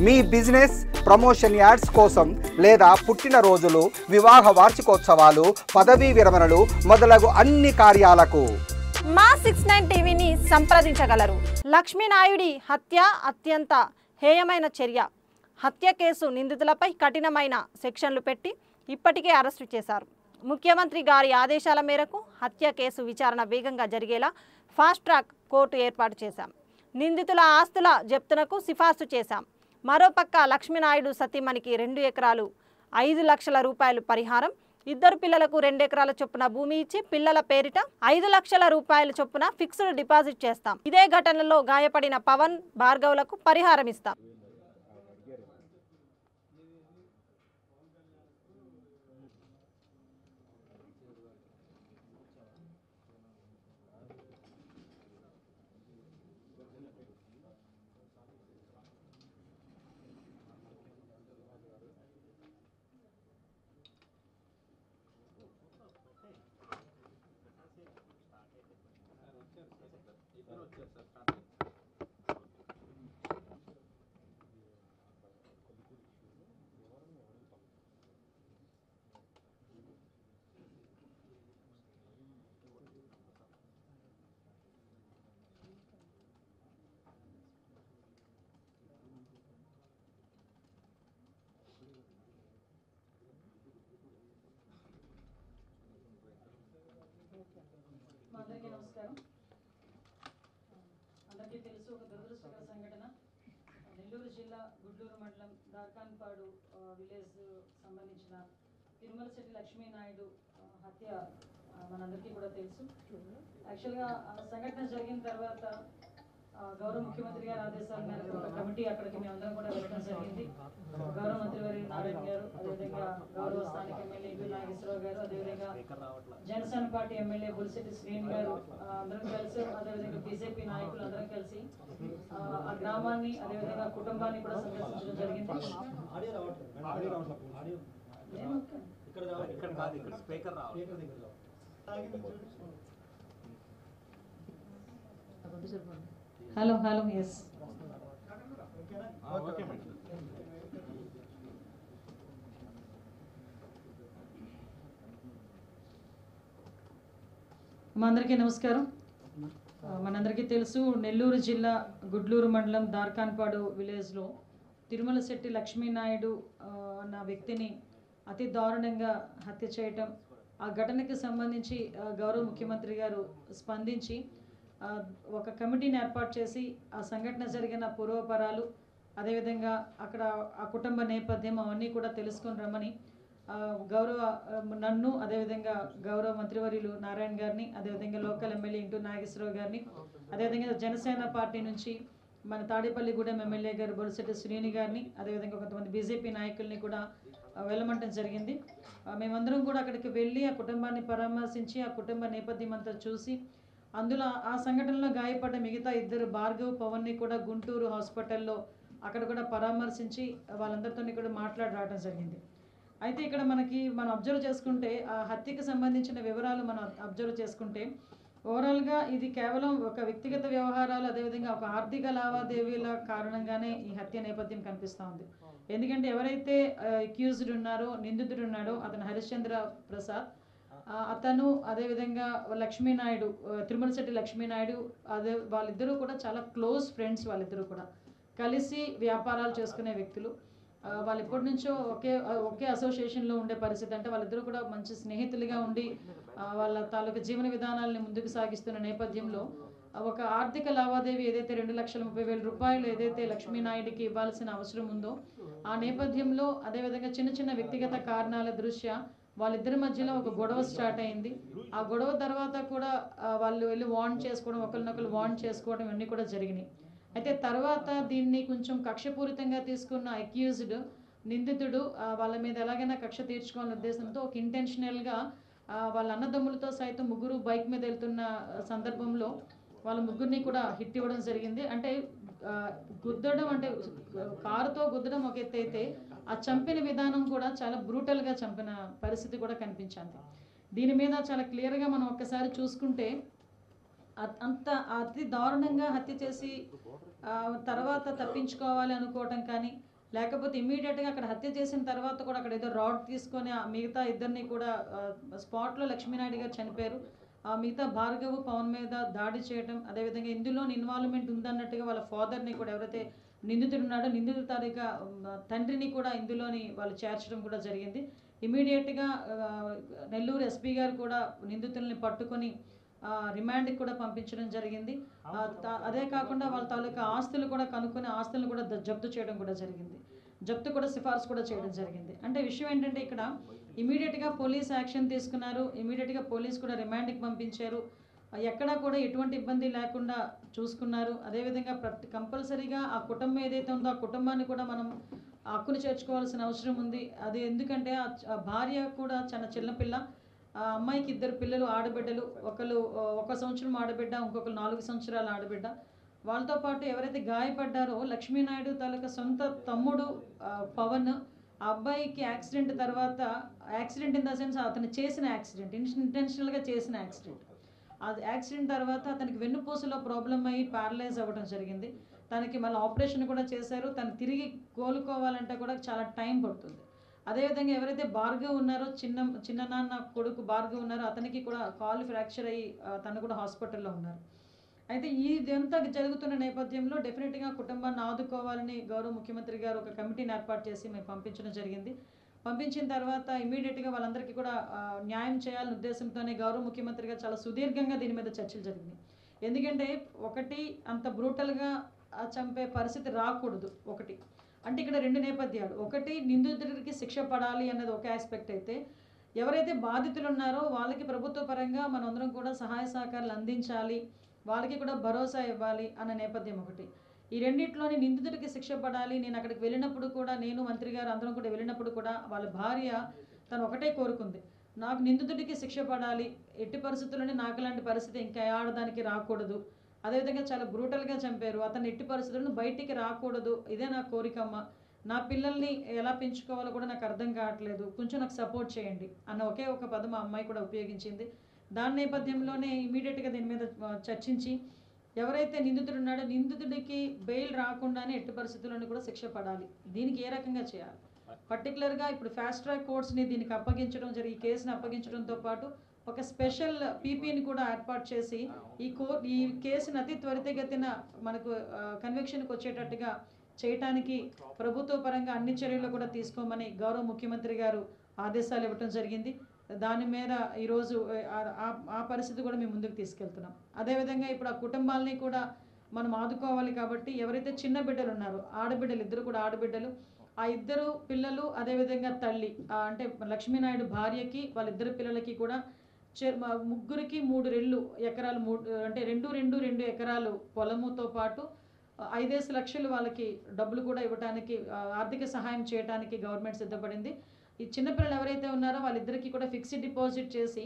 మీ business promotion ads కోసం లేదా పుట్టినరోజులు, వివాహ వార్షికోత్సవాలు, పదవీ విరమణలు మొదలగు అన్ని కార్యాలకు మా 69 టీవీని సంప్రదించగలరు. లక్ష్మీనాయుడి హత్య అత్యంత హేయమైన చర్య. హత్య కేసు నిందితులపై కఠినమైన సెక్షన్లు పెట్టి ఇప్పటికే అరెస్టు చేశారు. ముఖ్యమంత్రి గారి ఆదేశాల మేరకు హత్య కేసు విచారణ వేగంగా జరిగేలా ఫాస్ట్ ట్రాక్ కోర్టు ఏర్పాటు చేశాం. నిందితుల ఆస్తుల జప్తునకు సిఫార్సు చేశాం. మరోపక్క లక్ష్మీనాయుడు సతీమణికి 2 ఎకరాలు 5 లక్షల రూపాయలు పరిహారం, 2 పిల్లలకు 2 ఎకరాల చొప్పున భూమి ఇచ్చి పిల్లల పేరిట 5 లక్షల రూపాయల చొప్పున ఫిక్స్డ్ డిపాజిట్ చేస్తాం. ఇదే ఘటనలో గాయపడిన పవన్, భార్గవులకు పరిహారం ఇస్తాం. అందరికీ నమస్కారం. అందరికీ తెలుసు, ఒక దురదృష్టకర సంఘటన. నెల్లూరు జిల్లా గుడ్లూరు మండలం దార్కాన్పాడు విలేజ్ సంబంధించిన తిరుమలశెట్టి లక్ష్మీనాయుడు హత్య మనందరికీ కూడా తెలుసు. యాక్చువల్గా సంఘటన జరిగిన తర్వాత గౌరవ ముఖ్యమంత్రి గారి ఆదేశాల మేరకు ఒక కమిటీ అక్కడికి మేమందరం కూడా వెళ్ళడం జరిగింది. గౌరవ మంత్రివారి నారాయణ గారు, అదేవిధంగా గౌరవ స్థానిక ఎమ్మెల్యే నాగేశ్వరరావు గారు, అదేవిధంగా జనసేన పార్టీ ఎమ్మెల్యే బుల్శెట్టి శ్రీని గారు అందరం కలిసి, అదేవిధంగా బీజేపీ నాయకులు అందరం కలిసి ఆ గ్రామాన్ని, అదేవిధంగా కుటుంబాన్ని కూడా సందర్శించడం జరిగింది. హలో హలో ఎస్ అందరికీ నమస్కారం. మనందరికీ తెలుసు, నెల్లూరు జిల్లా గుడ్లూరు మండలం దార్కాన్పాడు విలేజ్లో తిరుమలశెట్టి లక్ష్మీనాయుడు అన్న వ్యక్తిని అతి దారుణంగా హత్య చేయటం, ఆ ఘటనకి సంబంధించి గౌరవ ముఖ్యమంత్రి గారు స్పందించి ఒక కమిటీని ఏర్పాటు చేసి ఆ సంఘటన జరిగిన పూర్వపరాలు, అదేవిధంగా అక్కడ ఆ కుటుంబ నేపథ్యం అవన్నీ కూడా తెలుసుకొని రమ్మని నన్ను, అదేవిధంగా గౌరవ మంత్రివర్యులు నారాయణ గారిని, అదేవిధంగా లోకల్ ఎమ్మెల్యే నాగేశ్వరరావు గారిని, అదేవిధంగా జనసేన పార్టీ నుంచి మన తాడేపల్లిగూడెం ఎమ్మెల్యే గారు బొలిశెట్టి శ్రీని గారిని, అదేవిధంగా కొంతమంది బీజేపీ నాయకుల్ని కూడా వెళ్ళమంటం జరిగింది. మేమందరం కూడా అక్కడికి వెళ్ళి ఆ కుటుంబాన్ని పరామర్శించి ఆ కుటుంబ నేపథ్యం అంతా చూసి, అందులో ఆ సంఘటనలో గాయపడ్డ మిగతా 2 భార్గవ్, పవన్ని కూడా గుంటూరు హాస్పిటల్లో అక్కడ కూడా పరామర్శించి వాళ్ళందరితో కూడా మాట్లాడి రావడం జరిగింది. అయితే ఇక్కడ మనం అబ్జర్వ్ చేసుకుంటే ఆ హత్యకు సంబంధించిన వివరాలు మనం అబ్జర్వ్ చేసుకుంటే ఓవరాల్గా ఇది కేవలం ఒక వ్యక్తిగత వ్యవహారాలు, అదేవిధంగా ఒక ఆర్థిక లావాదేవీల కారణంగానే ఈ హత్య నేపథ్యం కనిపిస్తూ ఉంది. ఎందుకంటే ఎవరైతే అక్యూజ్డ్ ఉన్నారో, నిందితుడు ఉన్నాడో అతను హరిశ్చంద్ర ప్రసాద్, అతను అదేవిధంగా లక్ష్మీనాయుడు, తిరుమలశెట్టి లక్ష్మీనాయుడు, వాళ్ళిద్దరూ కూడా చాలా క్లోజ్ ఫ్రెండ్స్. వాళ్ళిద్దరూ కూడా కలిసి వ్యాపారాలు చేసుకునే వ్యక్తులు. వాళ్ళు ఎప్పటి నుంచో ఒకే అసోసియేషన్లో ఉండే పరిస్థితి. అంటే వాళ్ళిద్దరూ కూడా మంచి స్నేహితులుగా ఉండి వాళ్ళ తాలూకు జీవన విధానాలని ముందుకు సాగిస్తున్న నేపథ్యంలో ఒక ఆర్థిక లావాదేవీ ఏదైతే 2,30,000 రూపాయలు ఏదైతే లక్ష్మీనాయుడికి ఇవ్వాల్సిన అవసరం ఉందో ఆ నేపథ్యంలో, అదేవిధంగా చిన్న చిన్న వ్యక్తిగత కారణాల దృష్ట్యా వాళ్ళిద్దరి మధ్యలో ఒక గొడవ స్టార్ట్ అయింది. ఆ గొడవ తర్వాత కూడా వాళ్ళు వెళ్ళి వార్న్ చేసుకోవడం, ఒకరినొకరు వార్న్ చేసుకోవడం ఇవన్నీ కూడా జరిగినాయి. అయితే తర్వాత దీన్ని కొంచెం కక్షపూరితంగా తీసుకున్న అక్యూజ్డ్ నిందితుడు వాళ్ళ మీద ఎలాగైనా కక్ష తీర్చుకోవాలనే ఉద్దేశంతో ఒక ఇంటెన్షనల్గా వాళ్ళ అన్నదమ్ములతో సైతం 3 బైక్ మీద వెళ్తున్న సందర్భంలో వాళ్ళ 3ని కూడా హిట్ ఇవ్వడం జరిగింది. అంటే గుద్దడం, అంటే కారుతో గుద్దడం ఒక ఎత్తు అయితే ఆ చంపిన విధానం కూడా చాలా బ్రూటల్గా చంపిన పరిస్థితి కూడా కనిపించింది. దీని మీద చాలా క్లియర్గా మనం ఒక్కసారి చూసుకుంటే అంత అతి దారుణంగా హత్య చేసి తర్వాత తప్పించుకోవాలి అనుకోవటం కానీ, లేకపోతే ఇమ్మీడియట్గా అక్కడ హత్య చేసిన తర్వాత కూడా అక్కడ ఏదో రాడ్ తీసుకొని మిగతా ఇద్దరిని కూడా స్పాట్లో లక్ష్మీనాయుడు గారు చనిపోయారు. మిగతా భార్గవ్ పవన్ మీద దాడి చేయడం, అదేవిధంగా ఇందులోని ఇన్వాల్వ్మెంట్ ఉందన్నట్టుగా వాళ్ళ ఫాదర్ని కూడా, ఎవరైతే నిందితుడు ఉన్నాడో నిందితుల తారీఖు తండ్రిని కూడా ఇందులోని వాళ్ళు చేర్చడం కూడా జరిగింది. ఇమీడియట్గా నెల్లూరు ఎస్పీ గారు కూడా నిందితుల్ని పట్టుకొని రిమాండ్కి కూడా పంపించడం జరిగింది. అదే కాకుండా వాళ్ళ తాలూకా ఆస్తులు కూడా కనుక్కొని ఆస్తులను కూడా జప్తు చేయడం కూడా జరిగింది. జప్తు కూడా సిఫార్సు కూడా చేయడం జరిగింది. అంటే విషయం ఏంటంటే ఇక్కడ ఇమీడియట్గా పోలీస్ యాక్షన్ తీసుకున్నారు, ఇమీడియట్గా పోలీస్ కూడా రిమాండ్కి పంపించారు. ఎక్కడా కూడా ఎటువంటి ఇబ్బంది లేకుండా చూసుకున్నారు. అదేవిధంగా కంపల్సరీగా ఆ కుటుంబం ఏదైతే ఉందో ఆ కుటుంబాన్ని కూడా మనం హక్కును చేర్చుకోవాల్సిన అవసరం ఉంది. అది ఎందుకంటే ఆ భార్య కూడా చాలా చిన్నపిల్ల, ఆ అమ్మాయికి 2 పిల్లలు ఆడబిడ్డలు, ఒకరు 1 సంవత్సరం ఆడబిడ్డ, ఇంకొకరు 4 సంవత్సరాల ఆడబిడ్డ. వాళ్ళతో పాటు ఎవరైతే గాయపడ్డారో లక్ష్మీనాయుడు తాలూకా సొంత తమ్ముడు పవన్, ఆ అబ్బాయికి యాక్సిడెంట్ తర్వాత, యాక్సిడెంట్ ఇన్ ద సెన్స్ అతను చేసిన యాక్సిడెంట్, ఇంటెన్షనల్గా చేసిన యాక్సిడెంట్. అది యాక్సిడెంట్ తర్వాత అతనికి వెన్నుపూసలో ప్రాబ్లం అయ్యి ప్యారలైజ్ అవ్వడం జరిగింది. తనకి మళ్ళీ ఆపరేషన్ కూడా చేశారు. తను తిరిగి కోలుకోవాలంటే కూడా చాలా టైం పడుతుంది. అదేవిధంగా ఎవరైతే భార్గవ్ ఉన్నారో, చిన్ననాన్న కొడుకు భార్గవ్ ఉన్నారో, అతనికి కూడా కాలు ఫ్రాక్చర్ అయ్యి తను కూడా హాస్పిటల్లో ఉన్నారు. అయితే ఇదంతా జరుగుతున్న నేపథ్యంలో డెఫినెట్గా కుటుంబాన్ని ఆదుకోవాలని గౌరవ ముఖ్యమంత్రి గారు ఒక కమిటీని ఏర్పాటు చేసి మేము పంపించడం జరిగింది. పంపించిన తర్వాత ఇమీడియట్గా వాళ్ళందరికీ కూడా న్యాయం చేయాలనే ఉద్దేశంతోనే గౌరవ ముఖ్యమంత్రి గారు చాలా సుదీర్ఘంగా దీని మీద చర్చలు జరిగినాయి. ఎందుకంటే ఒకటి అంత బ్రూటల్గా చంపే పరిస్థితి రాకూడదు. ఒకటి అంటే ఇక్కడ 2 నేపథ్యాలు. ఒకటి నిందితుడికి శిక్ష పడాలి అన్నది ఒక ఆస్పెక్ట్ అయితే, ఎవరైతే బాధితులు ఉన్నారో వాళ్ళకి ప్రభుత్వ పరంగా మనందరం కూడా సహాయ సహకారాలు అందించాలి, వాళ్ళకి కూడా భరోసా ఇవ్వాలి అన్న నేపథ్యం ఒకటి. ఈ రెండిట్లోని నిందితుడికి శిక్ష పడాలి. నేను అక్కడికి వెళ్ళినప్పుడు కూడా, నేను మంత్రి గారు అందరం కూడా వెళ్ళినప్పుడు కూడా వాళ్ళ భార్య తను ఒకటే కోరుకుంది, నాకు నిందితుడికి శిక్ష పడాలి, ఎట్టి పరిస్థితుల్లోనే నాకు లాంటి పరిస్థితి ఇంకా ఆడదానికి రాకూడదు. అదేవిధంగా చాలా బ్రూటల్గా చంపారు, అతను ఎట్టి పరిస్థితులను బయటికి రాకూడదు, ఇదే నా కోరికమ్మ. నా పిల్లల్ని ఎలా పెంచుకోవాలో కూడా నాకు అర్థం కావట్లేదు, కొంచెం నాకు సపోర్ట్ చేయండి అన్న ఒకే ఒక పదం ఆ అమ్మాయి కూడా ఉపయోగించింది. దాని నేపథ్యంలోనే ఇమీడియట్గా దీని మీద చర్చించి, ఎవరైతే నిందితుడు ఉన్నాడో నిందితుడికి బెయిల్ రాకుండానే ఎట్టి పరిస్థితుల్లోనూ కూడా శిక్ష పడాలి. దీనికి ఏ రకంగా చేయాలి, పర్టికులర్గా ఇప్పుడు ఫాస్ట్ ట్రాక్ కోర్ట్స్ని దీనికి అప్పగించడం జరిగి, ఈ కేసుని అప్పగించడంతో పాటు ఒక స్పెషల్ పీపీని కూడా ఏర్పాటు చేసి ఈ కేసుని అతి త్వరితగతిన మనకు కన్విక్షన్కి వచ్చేటట్టుగా చేయటానికి ప్రభుత్వ పరంగా అన్ని చర్యలు కూడా తీసుకోమని గౌరవ ముఖ్యమంత్రి గారు ఆదేశాలు ఇవ్వటం జరిగింది. దాని మీద ఈరోజు ఆ పరిస్థితి కూడా మేము ముందుకు తీసుకెళ్తున్నాం. అదేవిధంగా ఇప్పుడు ఆ కుటుంబాలని కూడా మనం ఆదుకోవాలి కాబట్టి, ఎవరైతే చిన్న బిడ్డలు ఉన్నారో, ఆడబిడ్డలు, 2 కూడా ఆడబిడ్డలు, ఆ 2 పిల్లలు, అదేవిధంగా తల్లి అంటే లక్ష్మీనాయుడు భార్యకి వాళ్ళ 2 పిల్లలకి కూడా ముగ్గురికి 3 ఎకరాలు, అంటే 2 ఎకరాలు పొలముతో పాటు 5 లక్షలు వాళ్ళకి డబ్బులు కూడా ఇవ్వడానికి, ఆర్థిక సహాయం చేయడానికి గవర్నమెంట్ సిద్ధపడింది. ఈ చిన్నపిల్లలు ఎవరైతే ఉన్నారో వాళ్ళిద్దరికీ కూడా ఫిక్స్డ్ డిపాజిట్ చేసి,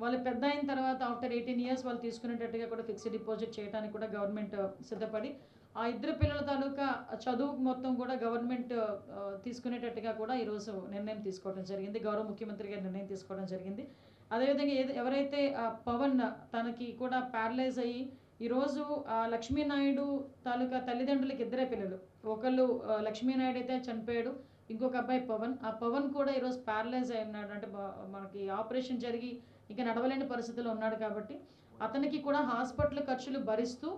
వాళ్ళు పెద్ద అయిన తర్వాత ఆఫ్టర్ 18 ఇయర్స్ వాళ్ళు తీసుకునేటట్టుగా కూడా ఫిక్స్డ్ డిపాజిట్ చేయడానికి కూడా గవర్నమెంట్ సిద్ధపడి, ఆ 2 పిల్లల తాలూకా చదువు మొత్తం కూడా గవర్నమెంట్ తీసుకునేటట్టుగా కూడా ఈరోజు నిర్ణయం తీసుకోవడం జరిగింది. గౌరవ ముఖ్యమంత్రి గారు నిర్ణయం తీసుకోవడం జరిగింది. అదేవిధంగా ఎవరైతే పవన్ తనకి కూడా ప్యారలైజ్ అయ్యి ఈరోజు లక్ష్మీనాయుడు తాలూకా తల్లిదండ్రులకి 2 పిల్లలు, ఒకళ్ళు లక్ష్మీనాయుడు అయితే చనిపోయాడు, ఇంకొక అబ్బాయి పవన్. ఆ పవన్ కూడా ఈరోజు ప్యారలైజ్ అయి ఉన్నాడు, అంటే మనకి ఆపరేషన్ జరిగి ఇంకా నడవలేని పరిస్థితిలో ఉన్నాడు. కాబట్టి అతనికి కూడా హాస్పిటల్ ఖర్చులు భరిస్తూ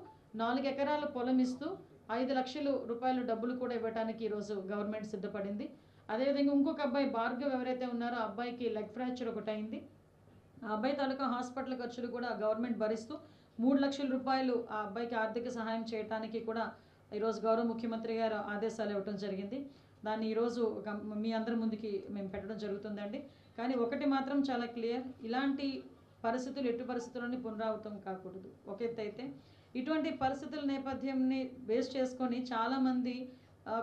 4 ఎకరాల పొలం ఇస్తూ 5 లక్షల రూపాయల డబ్బులు కూడా ఇవ్వడానికి ఈరోజు గవర్నమెంట్ సిద్ధపడింది. అదేవిధంగా ఇంకొక అబ్బాయి భార్గవ్ ఎవరైతే ఉన్నారో ఆ అబ్బాయికి లెగ్ ఫ్రాక్చర్ ఒకటి అయింది. ఆ అబ్బాయి తాలూకా హాస్పిటల్ ఖర్చులు కూడా గవర్నమెంట్ భరిస్తూ 3 లక్షల రూపాయలు ఆ అబ్బాయికి ఆర్థిక సహాయం చేయడానికి కూడా ఈరోజు గౌరవ ముఖ్యమంత్రి గారు ఆదేశాలు ఇవ్వడం జరిగింది. దాన్ని ఈరోజు మీ అందరి ముందుకి మేము పెట్టడం జరుగుతుందండి. కానీ ఒకటి మాత్రం చాలా క్లియర్, ఇలాంటి పరిస్థితులు ఎట్టి పరిస్థితుల్లోని పునరావృతం కాకూడదు. ఒక ఎత్తు అయితే ఇటువంటి పరిస్థితుల నేపథ్యంని బేస్ చేసుకొని చాలామంది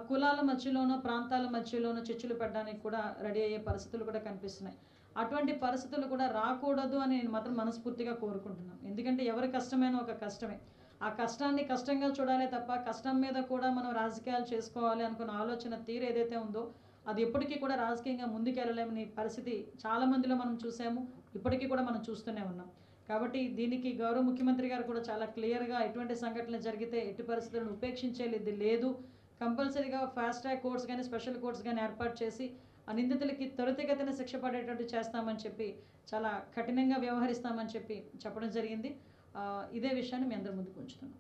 కులాల మధ్యలోనో ప్రాంతాల మధ్యలోనో చిచ్చులు పెట్టడానికి కూడా రెడీ అయ్యే పరిస్థితులు కూడా కనిపిస్తున్నాయి. అటువంటి పరిస్థితులు కూడా రాకూడదు అని నేను మాత్రం మనస్ఫూర్తిగా కోరుకుంటున్నాను. ఎందుకంటే ఎవరి కష్టమైనా ఒక కష్టమే, ఆ కష్టాన్ని కష్టంగా చూడాలి తప్ప కష్టం మీద కూడా మనం రాజకీయాలు చేసుకోవాలి అనుకున్న ఆలోచన తీరు ఏదైతే ఉందో అది ఎప్పటికీ కూడా రాజకీయంగా ముందుకెళ్ళలేమని పరిస్థితి చాలామందిలో మనం చూసాము, ఇప్పటికీ కూడా మనం చూస్తూనే ఉన్నాం. కాబట్టి దీనికి గౌరవ ముఖ్యమంత్రి గారు కూడా చాలా క్లియర్గా ఎటువంటి సంఘటనలు జరిగితే ఎట్టి పరిస్థితులను ఉపేక్షించేది లేదు, కంపల్సరీగా ఫాస్ట్ ట్రాక్ కోర్ట్స్ కానీ స్పెషల్ కోర్ట్స్ కానీ ఏర్పాటు చేసి ఆ నిందితులకి త్వరితగతిన శిక్ష పడేటట్టు చేస్తామని చెప్పి చాలా కఠినంగా వ్యవహరిస్తామని చెప్పి చెప్పడం జరిగింది. ఇదే విషయాన్ని మీ అందరి ముందుకు ఉంచుతున్నాం.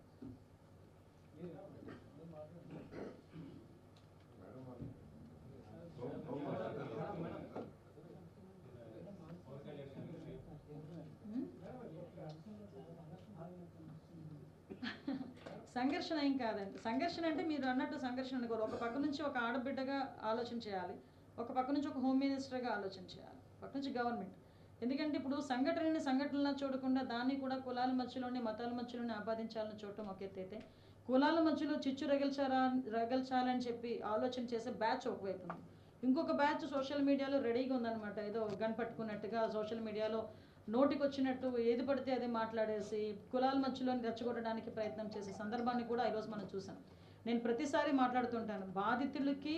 సంఘర్షణ ఏం కాదండి. సంఘర్షణ అంటే మీరు అన్నట్టు సంఘర్షణ అనుకోరు. ఒక పక్క నుంచి ఒక ఆడబిడ్డగా ఆలోచన చేయాలి, ఒక పక్క నుంచి ఒక హోమ్ మినిస్టర్గా ఆలోచన చేయాలి, పక్క నుంచి గవర్నమెంట్. ఎందుకంటే ఇప్పుడు సంఘటనలా చూడకుండా దాన్ని కూడా కులాల మధ్యలోనే మతాల మధ్యలోనే ఆపాదించాలని చూడటం ఒక ఎత్తైతే, కులాల మధ్యలో చిచ్చు రగల్చాలని చెప్పి ఆలోచన చేసే బ్యాచ్ ఒకవైపు ఉంది. ఇంకొక బ్యాచ్ సోషల్ మీడియాలో రెడీగా ఉందన్నమాట. ఏదో గన్ పట్టుకున్నట్టుగా సోషల్ మీడియాలో నోటికి వచ్చినట్టు ఏది పడితే అదే మాట్లాడేసి కులాల మధ్యలో రెచ్చగొట్టడానికి ప్రయత్నం చేసే సందర్భాన్ని కూడా ఈరోజు మనం చూసాం. నేను ప్రతిసారి మాట్లాడుతుంటాను, బాధితులకి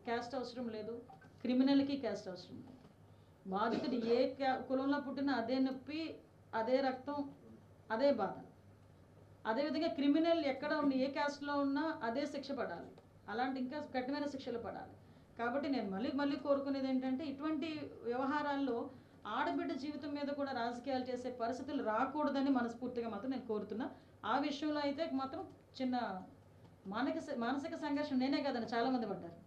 క్యాస్ట్ అవసరం లేదు, క్రిమినల్కి క్యాస్ట్ అవసరం లేదు. బాధితుడు ఏ కులంలో పుట్టినా అదే నొప్పి, అదే రక్తం, అదే బాధ. అదేవిధంగా క్రిమినల్ ఎక్కడ ఉన్న ఏ క్యాస్ట్లో ఉన్నా అదే శిక్ష పడాలి, అలాంటి ఇంకా కఠినమైన శిక్షలు పడాలి. కాబట్టి నేను మళ్ళీ కోరుకునేది ఏంటంటే ఇటువంటి వ్యవహారాల్లో ఆడబిడ్డ జీవితం మీద కూడా రాజకీయాలు చేసే పరిస్థితులు రాకూడదని మనస్ఫూర్తిగా మాత్రం నేను కోరుతున్నా. ఆ విషయంలో అయితే మాత్రం చిన్న మానసిక సంఘర్షణ నేనే కదండి చాలామంది పడ్డారు.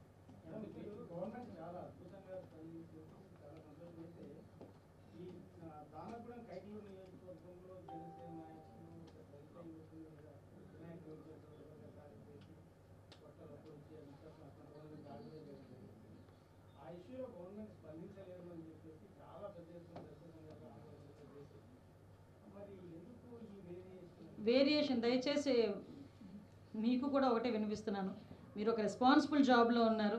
వేరియేషన్ దయచేసి మీకు కూడా ఒకటే వినిపిస్తున్నాను. మీరు ఒక రెస్పాన్సిబుల్ జాబ్లో ఉన్నారు.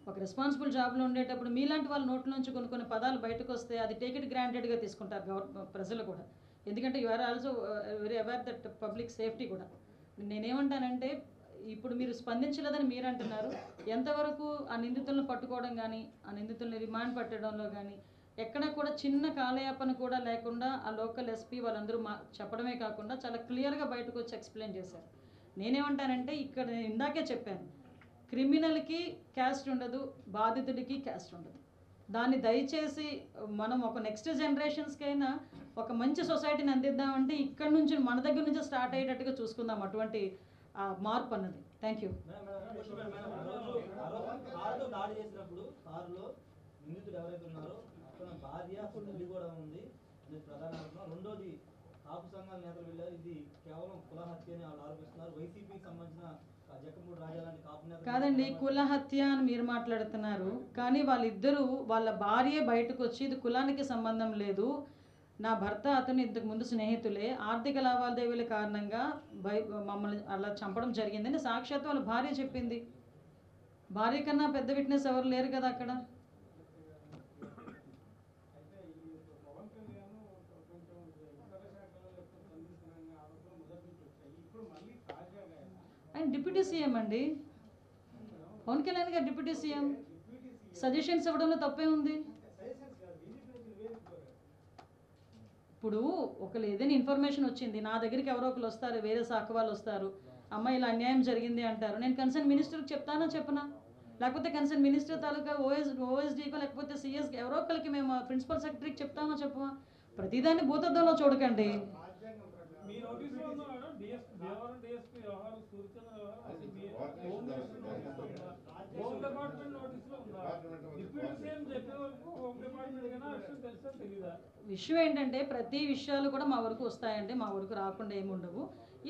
ఒక రెస్పాన్సిబుల్ జాబ్లో ఉండేటప్పుడు మీలాంటి వాళ్ళ నోట్ల నుంచి కొన్ని పదాలు బయటకు వస్తే అది టేక్ ఇట్ గ్రాంటెడ్గా తీసుకుంటారు ప్రజలు కూడా. ఎందుకంటే you are also very aware that public safety కూడా. నేనేమంటానంటే ఇప్పుడు మీరు స్పందించలేదని మీరు అంటున్నారు. ఎంతవరకు ఆ నిందితులను పట్టుకోవడం కానీ ఆ నిందితుల్ని రిమాండ్ పట్టడంలో కానీ ఎక్కడ కూడా చిన్న కాలయాపన కూడా లేకుండా ఆ లోకల్ ఎస్పీ వాళ్ళందరూ చెప్పడమే కాకుండా చాలా క్లియర్గా బయటకు వచ్చి ఎక్స్ప్లెయిన్ చేశారు. నేనేమంటానంటే ఇక్కడ నేను ఇందాకే చెప్పాను, క్రిమినల్కి క్యాస్ట్ ఉండదు, బాధితుడికి క్యాస్ట్ ఉండదు. దాన్ని దయచేసి మనం ఒక నెక్స్ట్ జనరేషన్స్కైనా ఒక మంచి సొసైటీని అందిద్దామంటే ఇక్కడ నుంచి మన దగ్గర నుంచి స్టార్ట్ అయ్యేటట్టుగా చూసుకుందాం అటువంటి మార్పు అన్నది. Thank you. నిందితుడు ఎవరైతే ఉన్నారో అతని భార్య తల్లి కూడా ఉంది అనేది ప్రధాన ఆరోపణ. రెండోది కాపు సంఘాల నేతలు వెళ్ళారు, ఇది కేవలం కుల హత్య అని వాళ్ళు ఆరోపిస్తున్నారు. వైసీపీకి సంబంధించిన జక్కమూడి రాజా లాంటి కాపు నేతలు కాదండి, కుల హత్య అని మీరు మాట్లాడుతున్నారు. కానీ వాళ్ళిద్దరూ వాళ్ళ భార్య బయటకు వచ్చి ఇది కులానికి సంబంధం లేదు, నా భర్త అతను ఇంతకు ముందు స్నేహితులే, ఆర్థిక లావాదేవీల కారణంగా మమ్మల్ని అలా చంపడం జరిగిందని సాక్షాత్ వాళ్ళ భార్య చెప్పింది. భార్య కన్నా పెద్ద విట్నెస్ ఎవరు లేరు కదా అక్కడ. ఆయన డిప్యూటీ సీఎం అండి, పవన్ కళ్యాణ్ గారు డిప్యూటీ సీఎం. సజెషన్స్ ఇవ్వడంలో తప్పే ఉంది. ఇప్పుడు ఒకరు ఏదైనా ఇన్ఫర్మేషన్ వచ్చింది, నా దగ్గరికి ఎవరో ఒకరు వస్తారు, వేరే శాఖ వాళ్ళు వస్తారు, అమ్మాయి ఇలా అన్యాయం జరిగింది అంటారు, నేను కన్సర్న్ మినిస్టర్కి చెప్తానా చెప్పనా? లేకపోతే కన్సర్న్ మినిస్టర్ తాలూకా ఓఎస్డీకో లేకపోతే సిఎస్కి ఎవరో ఒకరికి మేము ప్రిన్సిపల్ సెక్రటరీకి చెప్తామా చెప్పమా? ప్రతిదాన్ని భూతద్దంలో చూడకండి. విషయం ఏంటంటే ప్రతి విషయాలు కూడా మా వరకు వస్తాయంటే మా వరకు రాకుండా ఏమి ఉండవు.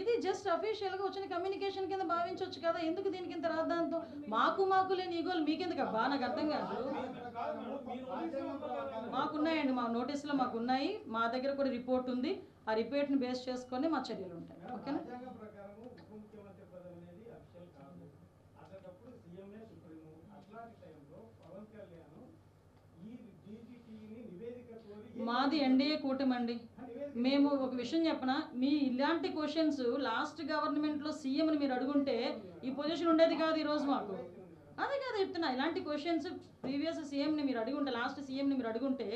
ఇది జస్ట్ అఫీషియల్గా వచ్చిన కమ్యూనికేషన్ కింద భావించవచ్చు కదా. ఎందుకు దీనికి ఇంత రాద్దాంతో? మాకు లేని ఈగోలు మీకెందుకు అబ్బా? నాకు అర్థం కాదు. మాకున్నాయండి, మా నోటీసులో మాకున్నాయి, మా దగ్గర కూడా రిపోర్ట్ ఉంది. ఆ రిపోర్ట్ని బేస్ చేసుకొని మా చర్యలు ఉంటాయి. ఓకేనా? మాది ఎన్డీఏ కూటమి అండి. మేము ఒక విషయం చెప్పనా, మీ ఇలాంటి క్వశ్చన్స్ లాస్ట్ గవర్నమెంట్లో సీఎంని మీరు అడుగుంటే ఈ పొజిషన్ ఉండేది కాదు ఈరోజు మాకు. అదే కాదు చెప్తున్నా, ఇలాంటి క్వశ్చన్స్ ప్రీవియస్ సీఎంని మీరు అడుగుంటే, లాస్ట్ సీఎంని మీరు అడుగుంటే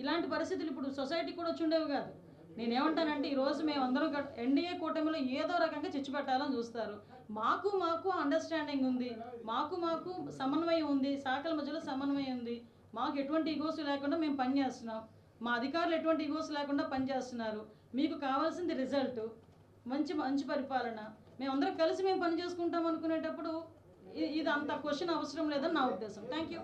ఇలాంటి పరిస్థితులు ఇప్పుడు సొసైటీ కూడా వచ్చి ఉండేవి కాదు. నేనేమంటానంటే ఈరోజు మేము అందరం ఎన్డీఏ కూటమిలో ఏదో రకంగా చిచ్చు పెట్టాలని చూస్తారు. మాకు అండర్స్టాండింగ్ ఉంది, మాకు సమన్వయం ఉంది, శాఖల మధ్యలో సమన్వయం ఉంది. మాకు ఎటువంటి ఈగోస్ లేకుండా మేము పనిచేస్తున్నాం. మా అధికారులు ఎటువంటి ఈగోస్ లేకుండా పనిచేస్తున్నారు. మీకు కావాల్సింది రిజల్ట్, మంచి పరిపాలన. మేమందరం కలిసి మేము పని చేసుకుంటాం అనుకునేటప్పుడు ఇది అంత క్వశ్చన్ అవసరం లేదని నా ఉద్దేశం. Thank you.